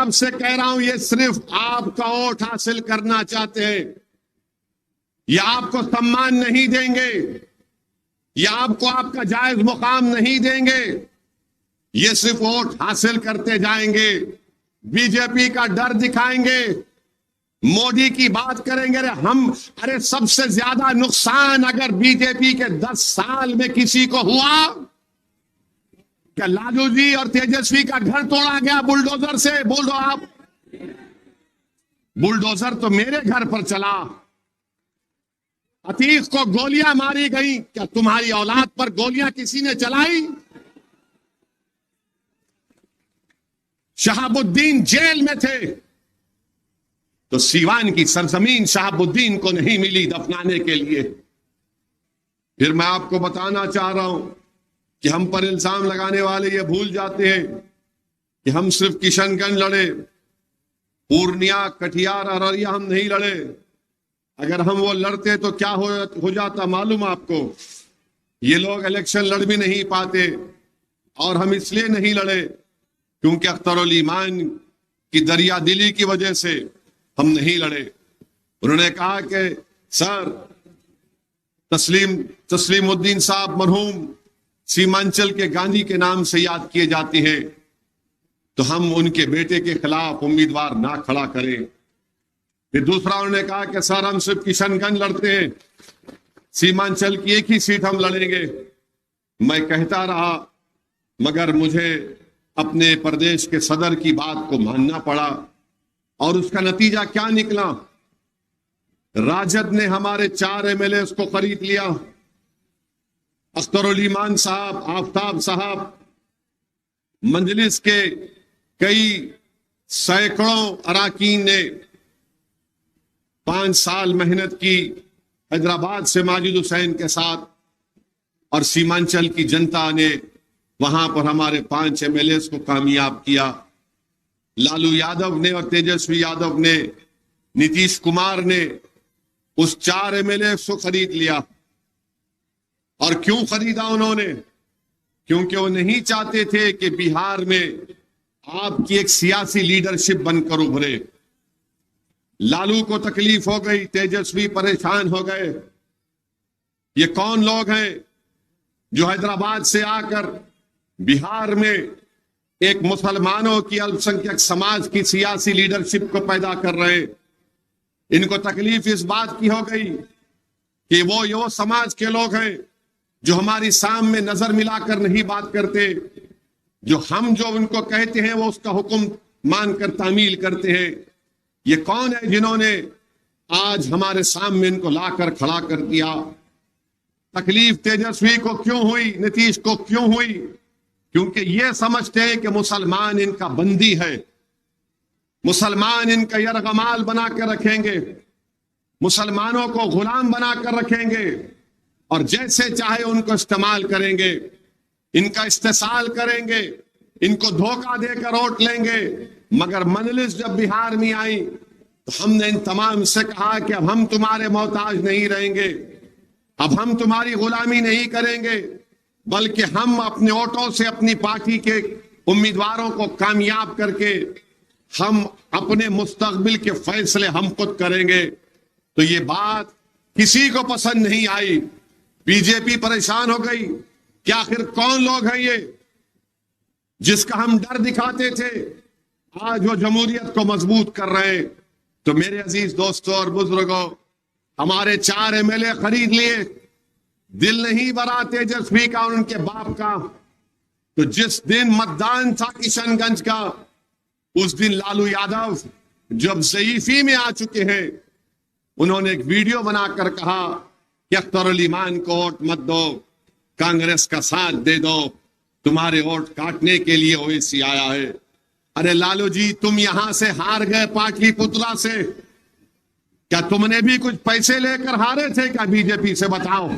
आपसे कह रहा हूं, ये सिर्फ आपका वोट हासिल करना चाहते हैं। ये आपको सम्मान नहीं देंगे, ये आपको आपका जायज मुकाम नहीं देंगे। ये सिर्फ वोट हासिल करते जाएंगे, बीजेपी का डर दिखाएंगे, मोदी की बात करेंगे। अरे सबसे ज्यादा नुकसान अगर बीजेपी के 10 साल में किसी को हुआ, क्या लालू जी और तेजस्वी का घर तोड़ा गया बुलडोजर से? बोल दो आप। बुलडोजर तो मेरे घर पर चला। अतीक को गोलियां मारी गई, क्या तुम्हारी औलाद पर गोलियां किसी ने चलाई? शहाबुद्दीन जेल में थे तो सीवान की सरजमीन शहाबुद्दीन को नहीं मिली दफनाने के लिए। फिर मैं आपको बताना चाह रहा हूं कि हम पर इल्जाम लगाने वाले ये भूल जाते हैं कि हम सिर्फ किशनगंज लड़े, पूर्णिया, कटिहार, अररिया हम नहीं लड़े। अगर हम वो लड़ते तो क्या हो जाता मालूम आपको? ये लोग इलेक्शन लड़ भी नहीं पाते, और हम इसलिए नहीं लड़े क्योंकि अख्तरुल ईमान की दरिया दिली की वजह से हम नहीं लड़े। उन्होंने कहा कि सर, तस्लीमुद्दीन साहब मरहूम सीमांचल के गांधी के नाम से याद किए जाते हैं, तो हम उनके बेटे के खिलाफ उम्मीदवार ना खड़ा करें। फिर दूसरा उन्होंने कहा कि सर, हम सिर्फ किशनगंज लड़ते हैं, सीमांचल की एक ही सीट हम लड़ेंगे। मैं कहता रहा, मगर मुझे अपने प्रदेश के सदर की बात को मानना पड़ा, और उसका नतीजा क्या निकला? राजद ने हमारे 4 एमएलए को खरीद लिया। अख्तरुल ईमान साहब, आफताब साहब, मंजलिस के कई सैकड़ों अराकीन ने 5 साल मेहनत की हैदराबाद से माजिद हुसैन के साथ, और सीमांचल की जनता ने वहां पर हमारे 5 एमएलए को कामयाब किया। लालू यादव ने और तेजस्वी यादव ने, नीतीश कुमार ने उस 4 एमएलए को खरीद लिया। और क्यों खरीदा उन्होंने? क्योंकि वो नहीं चाहते थे कि बिहार में आपकी एक सियासी लीडरशिप बनकर उभरे। लालू को तकलीफ हो गई, तेजस्वी परेशान हो गए। ये कौन लोग हैं जो हैदराबाद से आकर बिहार में एक मुसलमानों की अल्पसंख्यक समाज की सियासी लीडरशिप को पैदा कर रहे? इनको तकलीफ इस बात की हो गई कि वो समाज के लोग हैं जो हमारी सामने नजर मिलाकर नहीं बात करते, जो उनको कहते हैं वो उसका हुक्म मानकर तामील करते हैं। ये कौन है जिन्होंने आज हमारे सामने इनको लाकर खड़ा कर दिया? तकलीफ तेजस्वी को क्यों हुई, नीतीश को क्यों हुई? क्योंकि ये समझते हैं कि मुसलमान इनका बंदी है, मुसलमान इनका यरगमाल बनाकर रखेंगे, मुसलमानों को गुलाम बनाकर रखेंगे, और जैसे चाहे उनको इस्तेमाल करेंगे, इनका इस्तेसाल करेंगे, इनको धोखा देकर वोट लेंगे। मगर मंजलिस जब बिहार में आई तो हमने इन तमाम से कहा कि अब हम तुम्हारे मोहताज नहीं रहेंगे, अब हम तुम्हारी गुलामी नहीं करेंगे, बल्कि हम अपने वोटों से अपनी पार्टी के उम्मीदवारों को कामयाब करके हम अपने मुस्तकबिल के फैसले हम खुद करेंगे। तो ये बात किसी को पसंद नहीं आई। बीजेपी परेशान हो गई कि आखिर कौन लोग हैं ये जिसका हम डर दिखाते थे, आज वो जमहूरियत को मजबूत कर रहे हैं। तो मेरे अजीज दोस्तों और बुजुर्गों, हमारे 4 एमएलए खरीद लिए। दिल नहीं भरा तेजस्वी का और उनके बाप का। तो जिस दिन मतदान था किशनगंज का, उस दिन लालू यादव जब ज़ईफी में आ चुके हैं, उन्होंने एक वीडियो बनाकर कहा कि अख्तरुल ईमान को वोट मत दो, कांग्रेस का साथ दे दो, तुम्हारे वोट काटने के लिए ओवैसी आया है। अरे लालू जी, तुम यहां से हार गए पाटलिपुत्रा से, क्या तुमने भी कुछ पैसे लेकर हारे थे क्या बीजेपी से? बताओ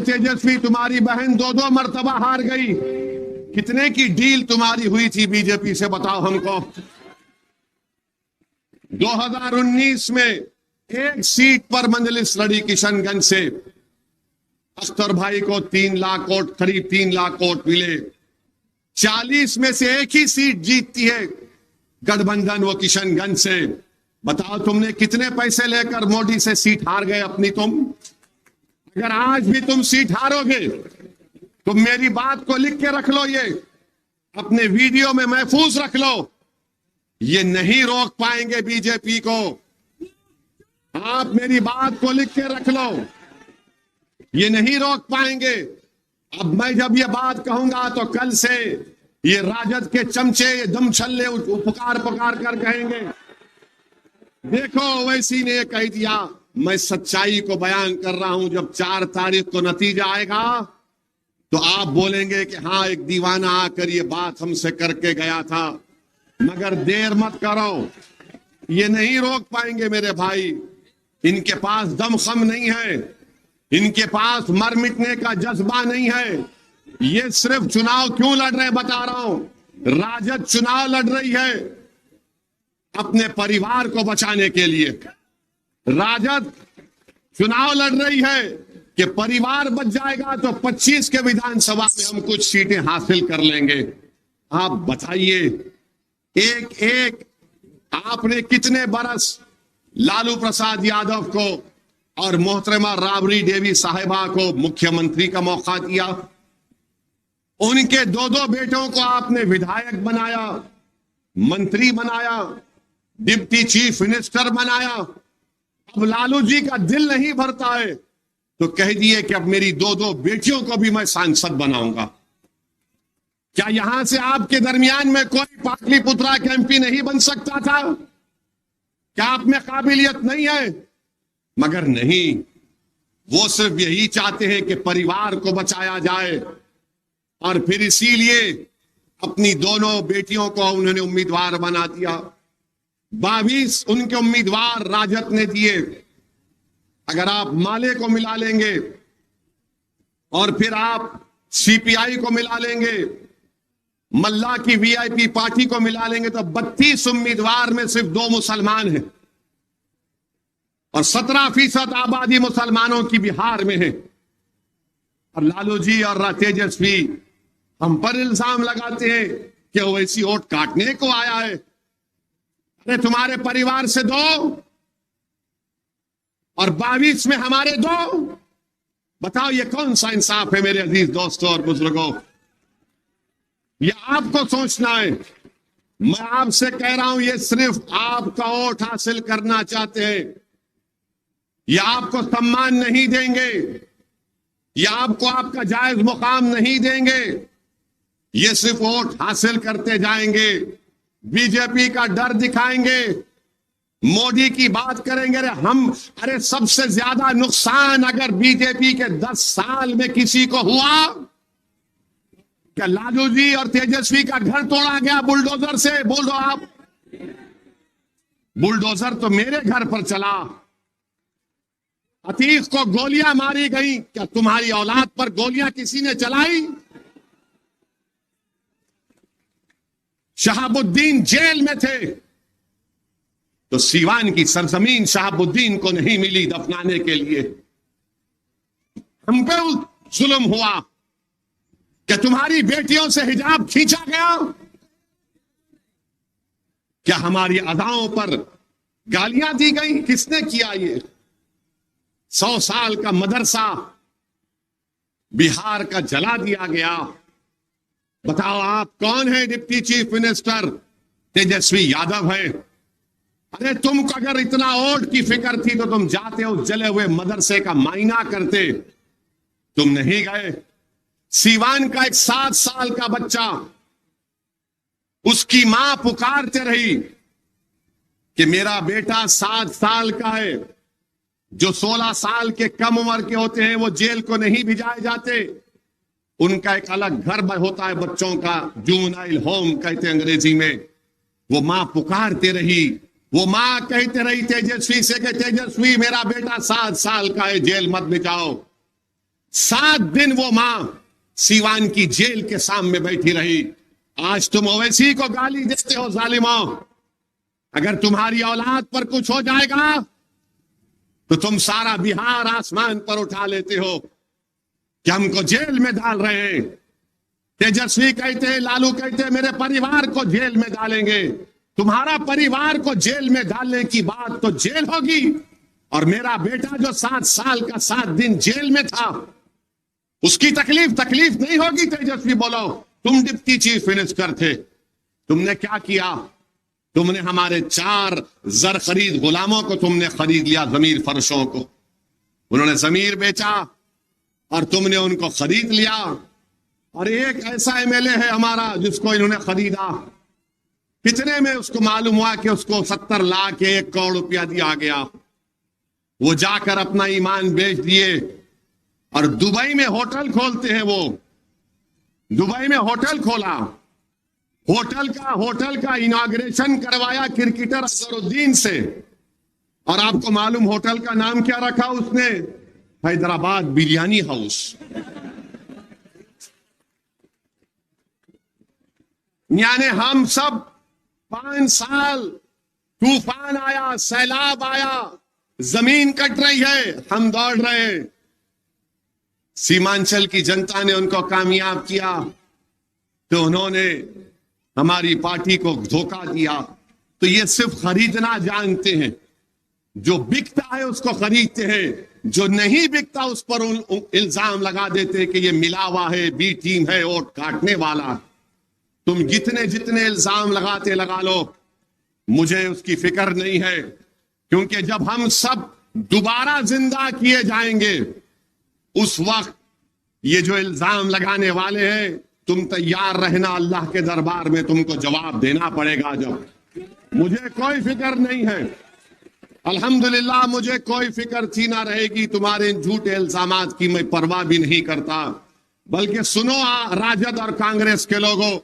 तेजस्वी, तुम्हारी बहन 2-2 मर्तबा हार गई, कितने की डील तुम्हारी हुई थी बीजेपी से? बताओ हमको। 2019 में एक सीट पर मंजलिस लड़ी किशनगंज से, अख्तर भाई को 3 लाख वोट, करीब 3 लाख वोट मिले। 40 में से एक ही सीट जीतती है गठबंधन, वो किशनगंज से। बताओ तुमने कितने पैसे लेकर मोदी से सीट हार गए अपनी तुम? अगर आज भी तुम सीट हारोगे तो मेरी बात को लिख के रख लो, ये अपने वीडियो में महफूज रख लो। ये नहीं रोक पाएंगे बीजेपी को। आप मेरी बात को लिख के रख लो, ये नहीं रोक पाएंगे। अब मैं जब ये बात कहूंगा तो कल से ये राजद के चमचे, ये दम छल्ले पुकार पुकार कर कहेंगे, देखो ओवैसी ने कह दिया। मैं सच्चाई को बयान कर रहा हूं। जब 4 तारीख को नतीजा आएगा तो आप बोलेंगे कि हाँ, एक दीवाना आकर ये बात हमसे करके गया था। मगर देर मत करो, ये नहीं रोक पाएंगे मेरे भाई। इनके पास दमखम नहीं है, इनके पास मर मिटने का जज्बा नहीं है। ये सिर्फ चुनाव क्यों लड़ रहे हैं बता रहा हूं। राजद चुनाव लड़ रही है अपने परिवार को बचाने के लिए। राजद चुनाव लड़ रही है कि परिवार बच जाएगा तो 25 के विधानसभा में हम कुछ सीटें हासिल कर लेंगे। आप बताइए, एक एक आपने कितने बरस लालू प्रसाद यादव को और मोहतरमा राबड़ी देवी साहिबा को मुख्यमंत्री का मौका दिया। उनके 2-2 बेटों को आपने विधायक बनाया, मंत्री बनाया, डिप्टी चीफ मिनिस्टर बनाया। अब लालू जी का दिल नहीं भरता है तो कह दिए कि अब मेरी 2-2 बेटियों को भी मैं सांसद बनाऊंगा। क्या यहां से आपके दरमियान में कोई पाटलिपुत्रा के एमपी नहीं बन सकता था? क्या आप में काबिलियत नहीं है? मगर नहीं, वो सिर्फ यही चाहते हैं कि परिवार को बचाया जाए। और फिर इसीलिए अपनी दोनों बेटियों को उन्होंने उम्मीदवार बना दिया। 22 उनके उम्मीदवार राजद ने दिए। अगर आप माले को मिला लेंगे और फिर आप सीपीआई को मिला लेंगे, मल्ला की वीआईपी पार्टी को मिला लेंगे तो 32 उम्मीदवार में सिर्फ 2 मुसलमान हैं और 17% आबादी मुसलमानों की बिहार में है। और लालू जी और तेजस्वी हम पर इल्जाम लगाते हैं कि ओवैसी वोट काटने को आया है। अरे तुम्हारे परिवार से 2 और 22 में हमारे 2। बताओ ये कौन सा इंसाफ है मेरे अजीज दोस्तों और बुजुर्गों? ये आपको सोचना है। मैं आपसे कह रहा हूं, ये सिर्फ आपका वोट हासिल करना चाहते हैं। ये आपको सम्मान नहीं देंगे, ये आपको आपका जायज मुकाम नहीं देंगे। ये सिर्फ वोट हासिल करते जाएंगे, बीजेपी का डर दिखाएंगे, मोदी की बात करेंगे। अरे सबसे ज्यादा नुकसान अगर बीजेपी के 10 साल में किसी को हुआ, क्या लालू जी और तेजस्वी का घर तोड़ा गया बुलडोजर से? बोलो आप। बुलडोजर तो मेरे घर पर चला। अतीक को गोलियां मारी गई, क्या तुम्हारी औलाद पर गोलियां किसी ने चलाई? शहाबुद्दीन जेल में थे तो सीवान की सरजमीन शहाबुद्दीन को नहीं मिली दफनाने के लिए। हम पे जुल्म हुआ। क्या तुम्हारी बेटियों से हिजाब खींचा गया? क्या हमारी अदाओं पर गालियां दी गई? किसने किया ये? 100 साल का मदरसा बिहार का जला दिया गया। बताओ आप कौन है deputy chief minister? Tejashwi Yadav है। अरे तुमको अगर इतना वोट की फिक्र थी तो तुम जाते हो जले हुए मदरसे का मायना करते। तुम नहीं गए। सीवान का एक 7 साल का बच्चा, उसकी मां पुकारते रही कि मेरा बेटा 7 साल का है। जो 16 साल के कम उम्र के होते हैं वो जेल को नहीं भिजाए जाते। उनका एक अलग घर होता है बच्चों का, जूनाइल होम कहते हैं अंग्रेजी में। वो मां पुकारते रही, वो मां कहते रही तेजस्वी से कि तेजस्वी मेरा बेटा 7 साल का है, जेल मत भिजाओ। 7 दिन वो मां सीवान की जेल के सामने बैठी रही। आज तुम ओवैसी को गाली देते हो जालिमों। अगर तुम्हारी औलाद पर कुछ हो जाएगा तो तुम सारा बिहार आसमान पर उठा लेते हो कि हमको जेल में डाल रहे हैं, तेजस्वी कहते हैं, लालू कहते हैं मेरे परिवार को जेल में डालेंगे। तुम्हारा परिवार को जेल में डालने की बात तो जेल होगी, और मेरा बेटा जो 7 साल का 7 दिन जेल में था उसकी तकलीफ नहीं होगी। तेजस्वी बोलो, तुम डिप्टी चीफ मिनिस्टर थे, तुमने क्या किया? तुमने हमारे 4 जर खरीद गुलामों को तुमने खरीद लिया, जमीर फर्शों को। उन्होंने जमीर बेचा और तुमने उनको खरीद लिया। और एक ऐसा एमएलए है हमारा जिसको इन्होंने खरीदा, कितने में उसको मालूम हुआ कि उसको 70 लाख 1 करोड़ रुपया दिया गया। वो जाकर अपना ईमान बेच दिए और दुबई में होटल खोलते हैं। वो दुबई में होटल खोला, होटल का इनॉग्रेशन करवाया क्रिकेटर अजहरुद्दीन से। और आपको मालूम होटल का नाम क्या रखा उसने? हैदराबाद बिरयानी हाउस। यानी हम सब 5 साल तूफान आया, सैलाब आया, जमीन कट रही है, हम दौड़ रहे हैं। सीमांचल की जनता ने उनको कामयाब किया तो उन्होंने हमारी पार्टी को धोखा दिया। तो ये सिर्फ खरीदना जानते हैं, जो बिकता है उसको खरीदते हैं, जो नहीं बिकता उस पर इल्जाम लगा देते हैं कि ये मिला हुआ है, बी टीम है, वोट काटने वाला। तुम जितने इल्जाम लगाते लगा लो, मुझे उसकी फिक्र नहीं है, क्योंकि जब हम सब दोबारा जिंदा किए जाएंगे उस वक्त ये जो इल्जाम लगाने वाले हैं, तुम तैयार रहना, अल्लाह के दरबार में तुमको जवाब देना पड़ेगा। जब मुझे कोई फिक्र नहीं है, अल्हम्दुलिल्लाह मुझे कोई फिक्र थी ना रहेगी। तुम्हारे झूठे इल्जामात की मैं परवाह भी नहीं करता, बल्कि सुनो राजद और कांग्रेस के लोगों,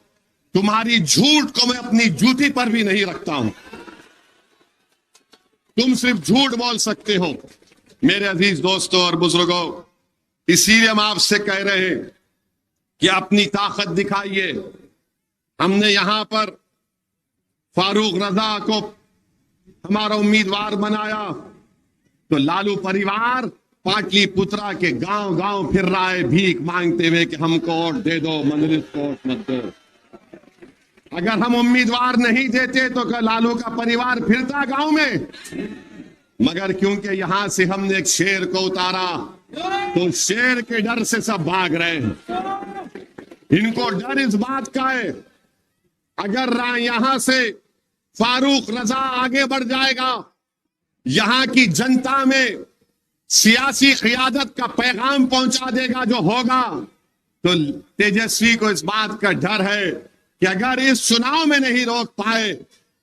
तुम्हारी झूठ को मैं अपनी जूती पर भी नहीं रखता हूं। तुम सिर्फ झूठ बोल सकते हो मेरे अजीज दोस्तों और बुजुर्गों। इसीलिए हम आपसे कह रहे हैं कि अपनी ताकत दिखाइए। हमने यहां पर फारूक रजा को हमारा उम्मीदवार बनाया तो लालू परिवार पाटलिपुत्रा के गांव फिर रहा है भीख मांगते हुए कि हमको वोट दे दो, मंजलिस को वोट मत दो। अगर हम उम्मीदवार नहीं देते तो लालू का परिवार फिरता गांव में, मगर क्योंकि यहां से हमने एक शेर को उतारा तो शेर के डर से सब भाग रहे हैं। इनको डर इस बात का है, अगर यहां से फारूक रजा आगे बढ़ जाएगा, यहां की जनता में सियासी क़ियादत का पैगाम पहुंचा देगा जो होगा, तो तेजस्वी को इस बात का डर है कि अगर इस चुनाव में नहीं रोक पाए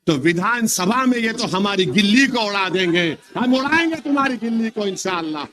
तो विधानसभा में ये तो हमारी गिल्ली को उड़ा देंगे। हम उड़ाएंगे तुम्हारी गिल्ली को इंशाअल्लाह।